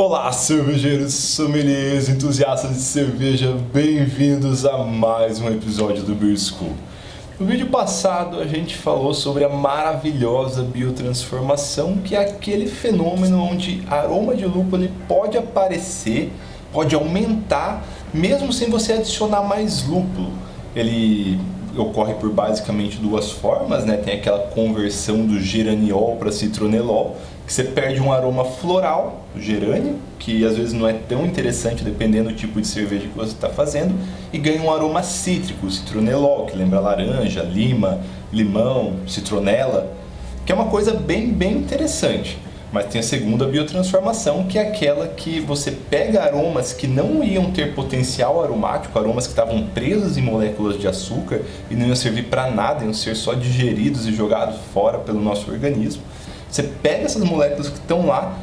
Olá, cervejeiros, sommeliers, entusiastas de cerveja, bem-vindos a mais um episódio do Beer School. No vídeo passado a gente falou sobre a maravilhosa biotransformação, que é aquele fenômeno onde aroma de lúpulo ele pode aparecer, pode aumentar, mesmo sem você adicionar mais lúpulo. Ele ocorre por basicamente duas formas, né? Tem aquela conversão do geraniol para citronelol, que você perde um aroma floral, o gerânio, que às vezes não é tão interessante dependendo do tipo de cerveja que você está fazendo, e ganha um aroma cítrico, o citronelol, que lembra laranja, lima, limão, citronela, que é uma coisa bem interessante. Mas tem a segunda biotransformação, que é aquela que você pega aromas que não iam ter potencial aromático, aromas que estavam presos em moléculas de açúcar e não iam servir para nada, iam ser só digeridos e jogados fora pelo nosso organismo. Você pega essas moléculas que estão lá,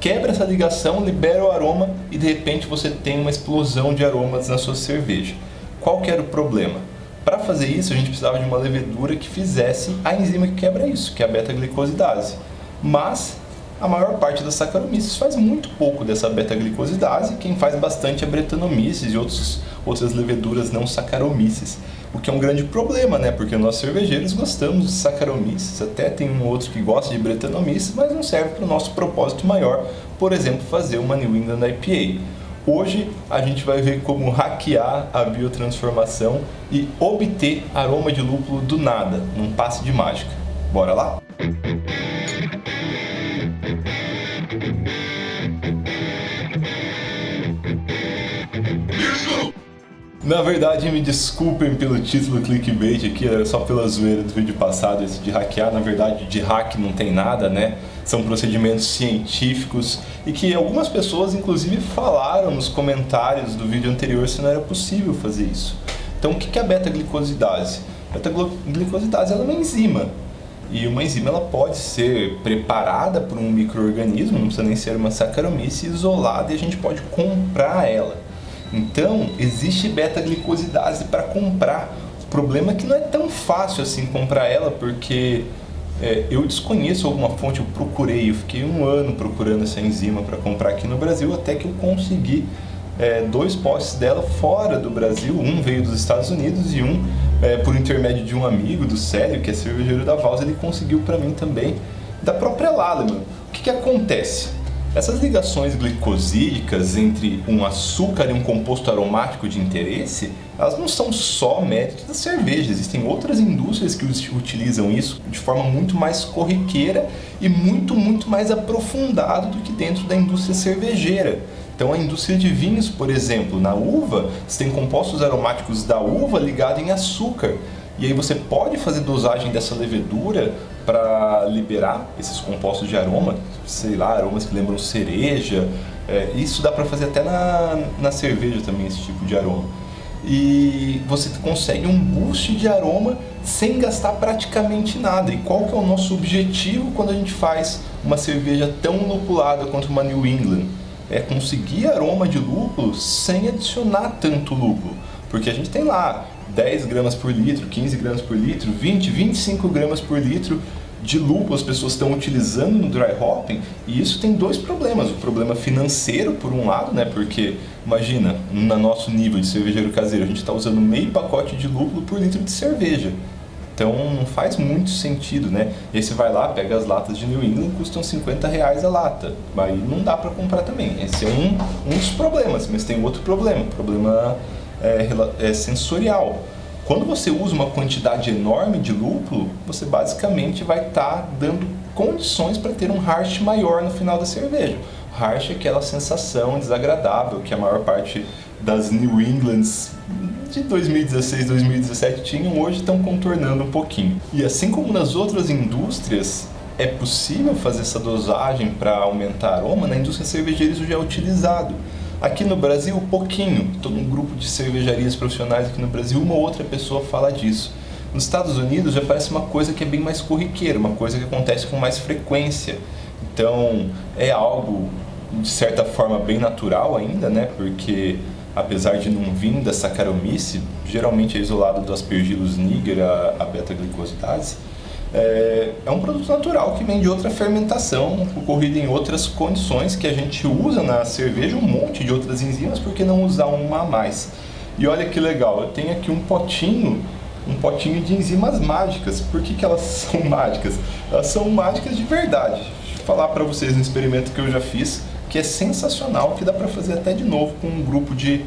quebra essa ligação, libera o aroma e de repente você tem uma explosão de aromas na sua cerveja. Qual que era o problema? Para fazer isso a gente precisava de uma levedura que fizesse a enzima que quebra isso, que é a beta-glicosidase. Mas a maior parte das Saccharomyces faz muito pouco dessa beta-glicosidase, quem faz bastante é Brettanomyces e outras leveduras não Saccharomyces. O que é um grande problema, né? Porque nós cervejeiros gostamos de Saccharomyces, até tem um outro que gosta de Brettanomyces, mas não serve para o nosso propósito maior, por exemplo, fazer uma New England IPA. Hoje a gente vai ver como hackear a biotransformação e obter aroma de lúpulo do nada, num passe de mágica. Bora lá? Na verdade, me desculpem pelo título clickbait aqui, era só pela zoeira do vídeo passado, esse de hackear. Na verdade, de hack não tem nada, né? São procedimentos científicos e que algumas pessoas, inclusive, falaram nos comentários do vídeo anterior se não era possível fazer isso. Então, o que é a beta-glicosidase? A beta-glicosidase ela é uma enzima. E uma enzima ela pode ser preparada por um micro-organismo, não precisa nem ser uma Saccharomyces, isolada, e a gente pode comprar ela. Então, existe beta-glicosidase para comprar. O problema é que não é tão fácil assim comprar ela, porque eu desconheço alguma fonte, eu procurei, eu fiquei um ano procurando essa enzima para comprar aqui no Brasil, até que eu consegui 2 postes dela fora do Brasil. Um veio dos Estados Unidos e um por intermédio de um amigo, do Célio, que é cervejeiro da Vals, ele conseguiu para mim também, da própria Lallemand. O que acontece? Essas ligações glicosídicas entre um açúcar e um composto aromático de interesse, elas não são só mérito da cerveja, existem outras indústrias que utilizam isso de forma muito mais corriqueira e muito mais aprofundado do que dentro da indústria cervejeira. Então a indústria de vinhos, por exemplo, na uva, você tem compostos aromáticos da uva ligados em açúcar. E aí você pode fazer dosagem dessa levedura para liberar esses compostos de aroma, sei lá, aromas que lembram cereja. Isso dá para fazer até na cerveja também, esse tipo de aroma. E você consegue um boost de aroma sem gastar praticamente nada. E qual que é o nosso objetivo quando a gente faz uma cerveja tão lupulada quanto uma New England? É conseguir aroma de lúpulo sem adicionar tanto lúpulo. Porque a gente tem lá 10 gramas por litro, 15 gramas por litro, 20, 25 gramas por litro de lúpulo as pessoas estão utilizando no dry hopping, e isso tem 2 problemas. O problema financeiro, por um lado, né? Porque, imagina, no nosso nível de cervejeiro caseiro, a gente está usando meio pacote de lúpulo por litro de cerveja. Então não faz muito sentido, né? E aí você vai lá, pega as latas de New England, custam R$50 a lata. Aí não dá para comprar também. Esse é um dos problemas, mas tem outro problema. O problema é sensorial. Quando você usa uma quantidade enorme de lúpulo, você basicamente vai estar dando condições para ter um harsh maior no final da cerveja. O harsh é aquela sensação desagradável que a maior parte das New Englands de 2016, 2017 tinham, hoje estão contornando um pouquinho. E assim como nas outras indústrias, é possível fazer essa dosagem para aumentar aroma, na indústria cervejeira isso já é utilizado. Aqui no Brasil, pouquinho. Todo um grupo de cervejarias profissionais aqui no Brasil, uma ou outra pessoa fala disso. Nos Estados Unidos já parece uma coisa que é bem mais corriqueira, uma coisa que acontece com mais frequência. Então, é algo, de certa forma, bem natural ainda, né? Porque, apesar de não vir da Saccharomyces, geralmente é isolado do Aspergillus niger, a beta-glicosidase, É um produto natural que vem de outra fermentação, ocorrida em outras condições, que a gente usa na cerveja um monte de outras enzimas, por que não usar uma a mais? E olha que legal, eu tenho aqui um potinho de enzimas mágicas. Por que elas são mágicas? Elas são mágicas de verdade. Deixa eu falar para vocês um experimento que eu já fiz, que é sensacional, que dá para fazer até de novo com um grupo de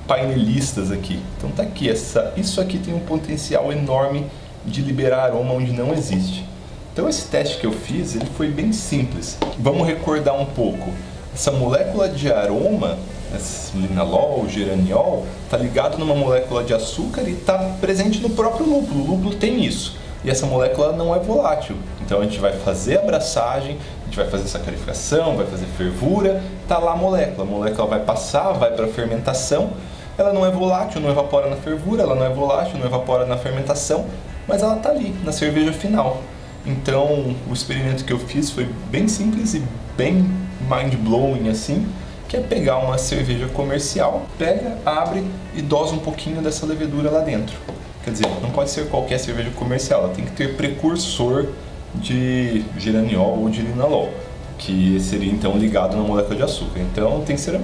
painelistas aqui. Então tá aqui, isso aqui tem um potencial enorme de liberar aroma onde não existe. Então esse teste que eu fiz, ele foi bem simples. Vamos recordar um pouco. Essa molécula de aroma, esse linalol, geraniol, está ligado numa molécula de açúcar e está presente no próprio lúpulo. O lúpulo tem isso. E essa molécula não é volátil. Então a gente vai fazer a abraçagem, a gente vai fazer sacarificação, vai fazer fervura, está lá a molécula vai passar, vai para a fermentação. Ela não é volátil, não evapora na fervura, ela não é volátil, não evapora na fermentação, mas ela está ali, na cerveja final. Então, o experimento que eu fiz foi bem simples e bem mind-blowing assim, que é pegar uma cerveja comercial, pega, abre e dosa um pouquinho dessa levedura lá dentro. Quer dizer, não pode ser qualquer cerveja comercial, ela tem que ter precursor de geraniol ou de linalol, que seria então ligado na molécula de açúcar. Então, tem que ser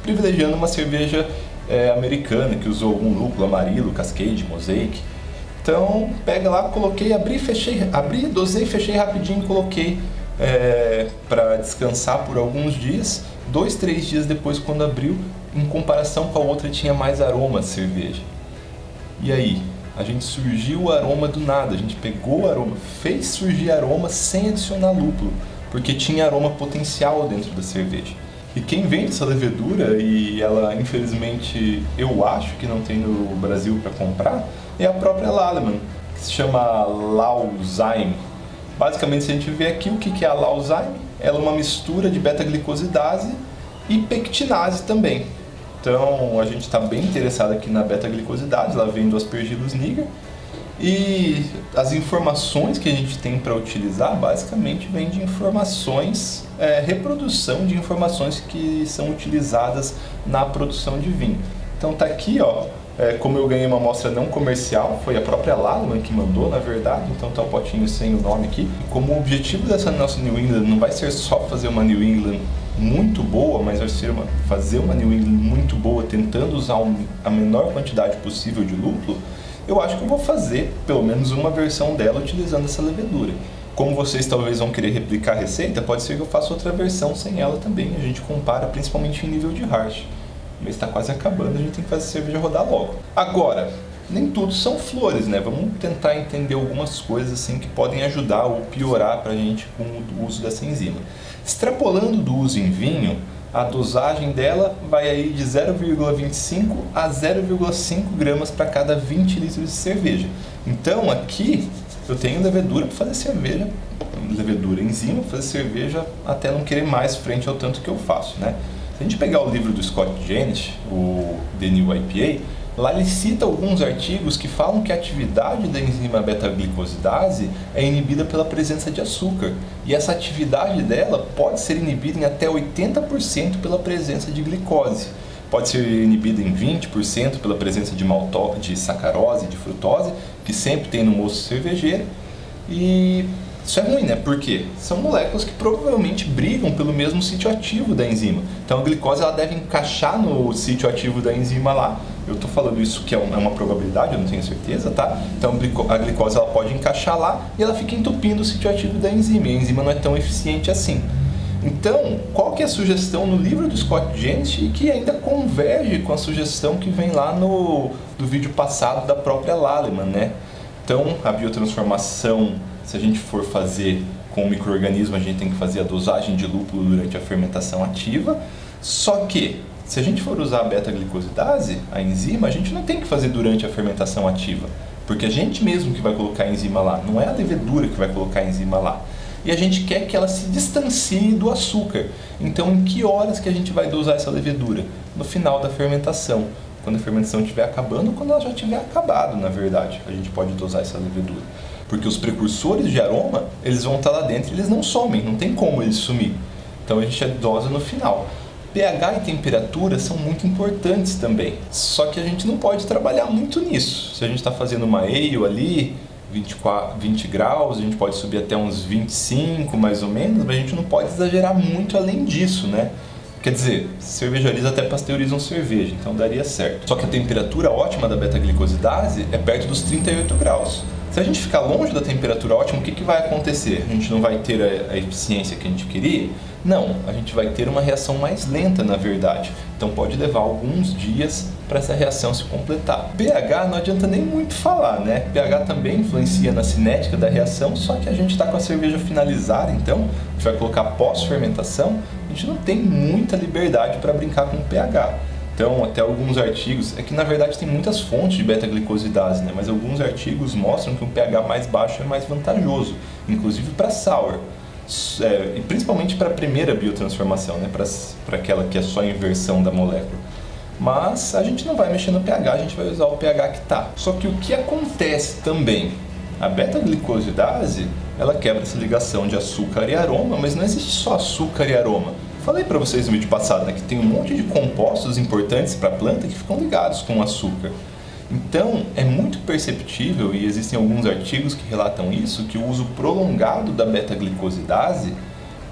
privilegiando uma cerveja americana, que usou algum lúpulo, Amarillo, Cascade, Mosaic. Então, pega lá, coloquei, abri, dosei, fechei rapidinho, coloquei para descansar por alguns dias. 2, 3 dias depois, quando abriu, em comparação com a outra, tinha mais aroma de cerveja. E aí? A gente surgiu o aroma do nada, a gente pegou o aroma, fez surgir aroma sem adicionar lúpulo, porque tinha aroma potencial dentro da cerveja. E quem vende essa levedura, e ela infelizmente eu acho que não tem no Brasil para comprar, é a própria Lallemand, que se chama Lauzyme. Basicamente, se a gente vê aqui o que é a Lauzyme, ela é uma mistura de beta-glicosidase e pectinase também. Então a gente está bem interessado aqui na beta-glicosidase, ela vem do Aspergillus niger. E as informações que a gente tem para utilizar, basicamente, vem de informações, reprodução de informações que são utilizadas na produção de vinho. Então tá aqui, ó, como eu ganhei uma amostra não comercial, foi a própria Lallemand que mandou, na verdade, então tá o potinho sem o nome aqui. E como o objetivo dessa nossa New England não vai ser só fazer uma New England muito boa, mas vai ser fazer uma New England muito boa, tentando usar a menor quantidade possível de lúpulo, eu acho que eu vou fazer pelo menos uma versão dela utilizando essa levedura. Como vocês talvez vão querer replicar a receita, pode ser que eu faça outra versão sem ela também. A gente compara principalmente em nível de hash. Mas está quase acabando, a gente tem que fazer a cerveja rodar logo. Agora, nem tudo são flores, né? Vamos tentar entender algumas coisas assim que podem ajudar ou piorar para a gente com o uso dessa enzima. Extrapolando do uso em vinho, a dosagem dela vai aí de 0,25 a 0,5 gramas para cada 20 litros de cerveja. Então aqui eu tenho levedura para fazer cerveja, enzima para fazer cerveja até não querer mais frente ao tanto que eu faço, né? Se a gente pegar o livro do Scott Jenish, o The New IPA, lá ele cita alguns artigos que falam que a atividade da enzima beta-glicosidase é inibida pela presença de açúcar. E essa atividade dela pode ser inibida em até 80% pela presença de glicose. Pode ser inibida em 20% pela presença de sacarose, de frutose, que sempre tem no moço cervejeiro. E isso é ruim, né? Por quê? São moléculas que provavelmente brigam pelo mesmo sítio ativo da enzima. Então a glicose ela deve encaixar no sítio ativo da enzima lá. Eu estou falando isso que é uma probabilidade, eu não tenho certeza, tá? Então a glicose ela pode encaixar lá e ela fica entupindo o sítio ativo da enzima. E a enzima não é tão eficiente assim. Então, qual que é a sugestão no livro do Scott Jenish e que ainda converge com a sugestão que vem lá do vídeo passado da própria Lallemand, né? Então, a biotransformação, se a gente for fazer com o micro-organismo, a gente tem que fazer a dosagem de lúpulo durante a fermentação ativa. Só que, se a gente for usar a beta-glicosidase, a enzima, a gente não tem que fazer durante a fermentação ativa. Porque a gente mesmo que vai colocar a enzima lá, não é a levedura que vai colocar a enzima lá. E a gente quer que ela se distancie do açúcar. Então, em que horas que a gente vai dosar essa levedura? No final da fermentação. Quando a fermentação estiver acabando ou quando ela já tiver acabado, na verdade. A gente pode dosar essa levedura. Porque os precursores de aroma, eles vão estar lá dentro e eles não somem, não tem como eles sumir. Então, a gente dosa no final. pH e temperatura são muito importantes também. Só que a gente não pode trabalhar muito nisso. Se a gente está fazendo uma ale ali, 20 graus, a gente pode subir até uns 25 mais ou menos, mas a gente não pode exagerar muito além disso, né? Quer dizer, cervejarias até pasteurizam cerveja, então daria certo. Só que a temperatura ótima da beta-glicosidase é perto dos 38 graus. Se a gente ficar longe da temperatura ótima, o que vai acontecer? A gente não vai ter a eficiência que a gente queria? Não, a gente vai ter uma reação mais lenta, na verdade. Então pode levar alguns dias para essa reação se completar. pH não adianta nem muito falar, né? pH também influencia na cinética da reação, só que a gente está com a cerveja finalizada, então a gente vai colocar pós-fermentação, a gente não tem muita liberdade para brincar com o pH. Então, até alguns artigos, é que na verdade tem muitas fontes de beta-glicosidase, né? Mas alguns artigos mostram que um pH mais baixo é mais vantajoso, inclusive para sour, e principalmente para a primeira biotransformação, né? Para aquela que é só a inversão da molécula. Mas a gente não vai mexer no pH, a gente vai usar o pH que está. Só que o que acontece também? A beta-glicosidase, ela quebra essa ligação de açúcar e aroma, mas não existe só açúcar e aroma. Falei para vocês no vídeo passado, né, que tem um monte de compostos importantes para a planta que ficam ligados com o açúcar. Então, é muito perceptível, e existem alguns artigos que relatam isso, que o uso prolongado da beta-glicosidase,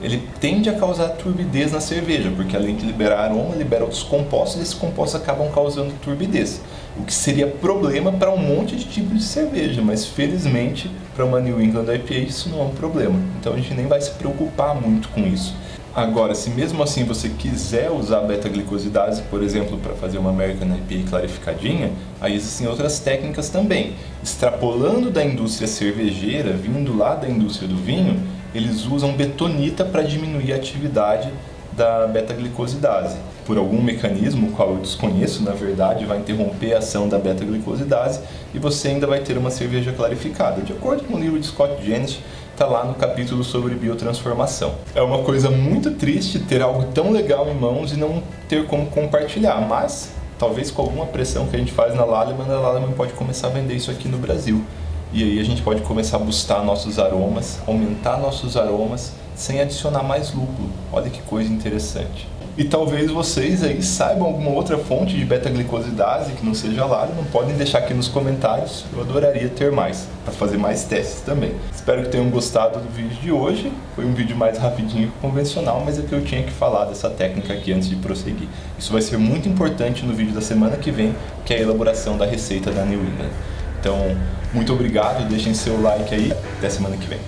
ele tende a causar turbidez na cerveja, porque além de liberar aroma, libera outros compostos, e esses compostos acabam causando turbidez. O que seria problema para um monte de tipos de cerveja, mas felizmente para uma New England IPA isso não é um problema. Então a gente nem vai se preocupar muito com isso. Agora, se mesmo assim você quiser usar beta-glicosidase, por exemplo, para fazer uma American IPA clarificadinha, aí existem outras técnicas também. Extrapolando da indústria cervejeira, vindo lá da indústria do vinho, eles usam betonita para diminuir a atividade da beta-glicosidase. Por algum mecanismo, o qual eu desconheço, na verdade, vai interromper a ação da beta-glicosidase e você ainda vai ter uma cerveja clarificada. De acordo com o livro de Scott Jennings, está lá no capítulo sobre biotransformação. É uma coisa muito triste ter algo tão legal em mãos e não ter como compartilhar, mas talvez com alguma pressão que a gente faz na Lallemand pode começar a vender isso aqui no Brasil. E aí a gente pode começar a boostar nossos aromas, aumentar nossos aromas, sem adicionar mais lúpulo. Olha que coisa interessante. E talvez vocês aí saibam alguma outra fonte de beta-glicosidase que não seja Lallemand, podem deixar aqui nos comentários, eu adoraria ter mais, para fazer mais testes também. Espero que tenham gostado do vídeo de hoje, foi um vídeo mais rapidinho que convencional, mas é que eu tinha que falar dessa técnica aqui antes de prosseguir. Isso vai ser muito importante no vídeo da semana que vem, que é a elaboração da receita da New England. Então, muito obrigado, deixem seu like aí, até semana que vem.